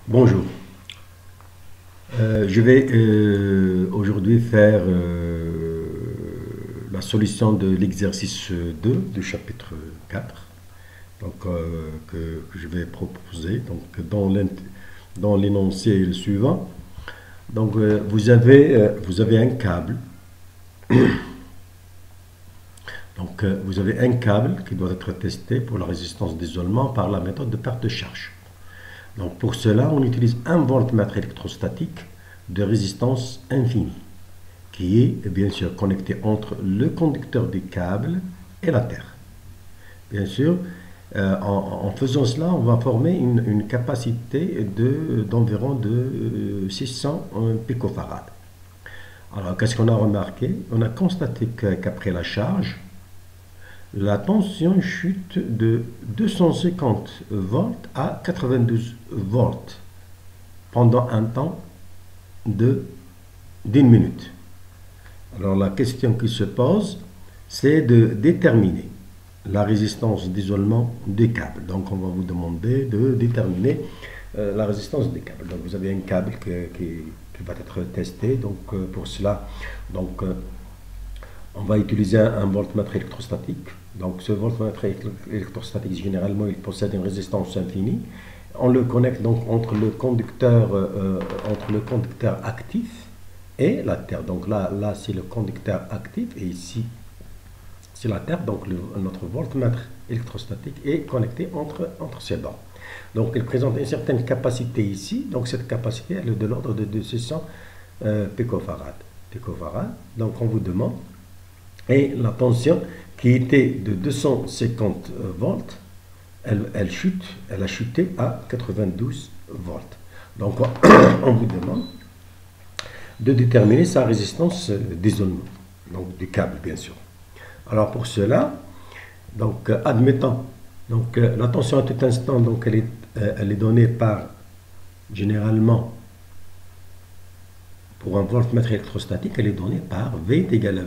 Bonjour. Je vais aujourd'hui faire la solution de l'exercice 2 du chapitre 4 que je vais proposer dans l'énoncé le suivant. Donc, vous avez un câble. Donc, vous avez un câble qui doit être testé pour la résistance d'isolement par la méthode de perte de charge. Donc pour cela, on utilise un voltmètre électrostatique de résistance infinie, qui est bien sûr connecté entre le conducteur du câble et la terre. Bien sûr, en faisant cela, on va former une capacité d'environ 600 picofarads. Alors, qu'est-ce qu'on a remarqué? On a constaté qu'après la charge, la tension chute de 250 volts à 92 volts pendant un temps d'une minute. Alors la question qui se pose, c'est de déterminer la résistance d'isolement des câbles. Donc on va vous demander de déterminer la résistance des câbles. Donc vous avez un câble qui va être testé. Donc pour cela, on va utiliser un voltmètre électrostatique. Donc ce voltmètre électrostatique, généralement, il possède une résistance infinie. On le connecte donc entre le conducteur actif et la terre. Donc là c'est le conducteur actif et ici c'est la terre. Donc notre voltmètre électrostatique est connecté entre ces bords. Donc il présente une certaine capacité ici. Donc cette capacité elle est de l'ordre de 600 picofarads. Donc on vous demande. Et la tension qui était de 250 volts, elle a chuté à 92 volts. Donc on vous demande de déterminer sa résistance d'isolement, donc du câble bien sûr. Alors pour cela, donc admettons, donc la tension à tout instant, donc elle est donnée par généralement. Pour un voltmètre électrostatique, elle est donnée par V est égal à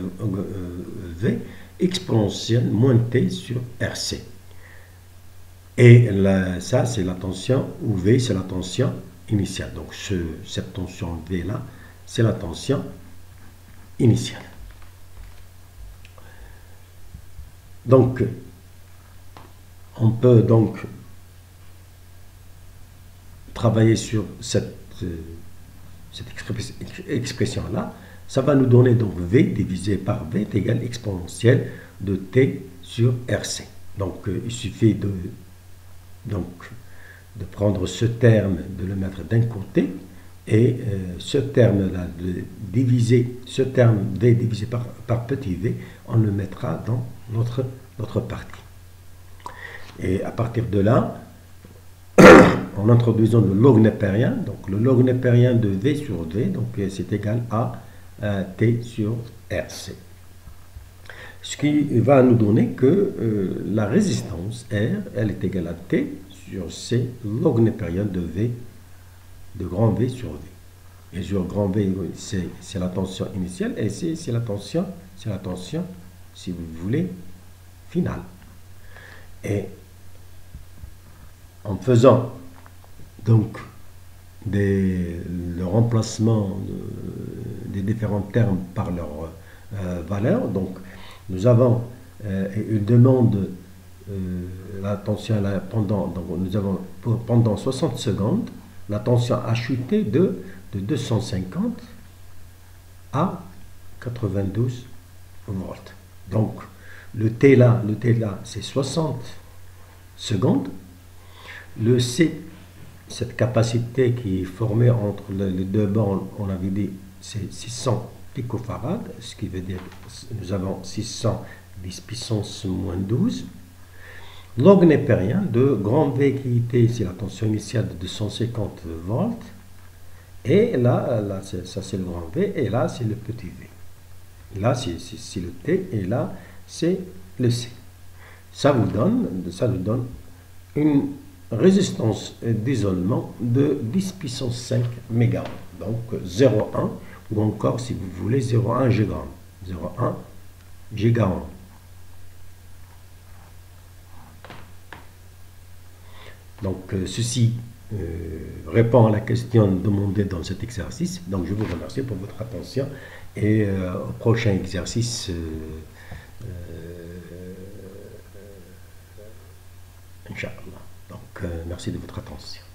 V exponentielle moins T sur RC. Et là, ça, c'est la tension, ou V, c'est la tension initiale. Donc, cette tension V-là, c'est la tension initiale. Donc, on peut donc travailler sur cette expression-là. Ça va nous donner donc V divisé par V est égal à exponentielle de T sur RC. Donc il suffit de prendre ce terme, de le mettre d'un côté, et ce terme-là, ce terme V divisé par petit v, on le mettra dans notre partie. Et à partir de là, en introduisant le log népérien, donc le log népérien de V sur V, donc c'est égal à T sur RC. Ce qui va nous donner que la résistance R, elle est égale à T sur C log népérien de V, de grand V sur V. Et sur grand V, c'est la tension initiale, et C, c'est la tension, si vous voulez, finale. Et en faisant donc le remplacement des différents termes par leur valeur. Donc nous avons une demande la tension pendant 60 secondes, la tension a chuté de 250 à 92 volts. Donc le T là c'est 60 secondes. Le C, cette capacité qui est formée entre les deux bornes, on avait dit, c'est 600 picofarads, ce qui veut dire que nous avons 600 10 puissance moins 12. Log népérien de grand V qui était, c'est la tension initiale de 250 volts. Et là ça c'est le grand V, et là c'est le petit V. Là c'est le T, et là c'est le C. Ça nous donne une résistance d'isolement de 10 puissance 5 mégaohms, donc 0,1 ou encore si vous voulez 0,1 gigaohm. 0,1 gigaohm. Donc ceci répond à la question demandée dans cet exercice. Donc je vous remercie pour votre attention et au prochain exercice, Inch'Allah. Donc merci de votre attention.